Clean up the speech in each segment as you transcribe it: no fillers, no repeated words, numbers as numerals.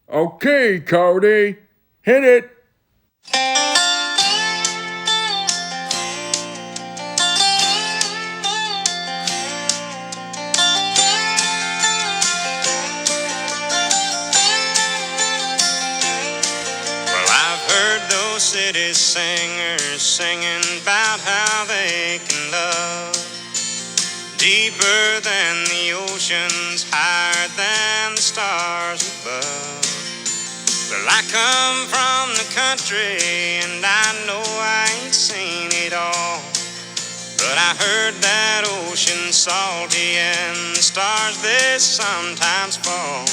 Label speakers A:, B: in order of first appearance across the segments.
A: Okay, Cody, hit it.
B: Well, I've heard those city singers singing about how they can love deeper than the oceans, higher than the stars above. Well, I come from the country and I know I ain't seen it all, but I heard that ocean salty and the stars they sometimes fall.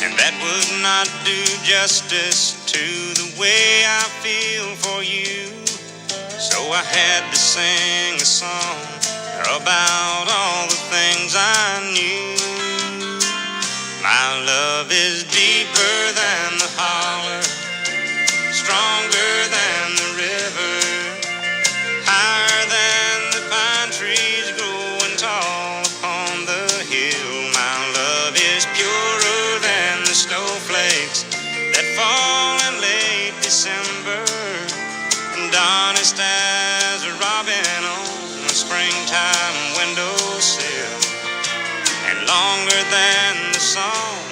B: And that would not do justice to the way I feel for you. So I had to sing a song about all the things I knew. My love is deeper than the holler, stronger than the river, higher than the pine trees growing tall upon the hill. My love is purer than the snowflakes that fall in late December, and honest as a robin on a springtime windowsill, and longer than the song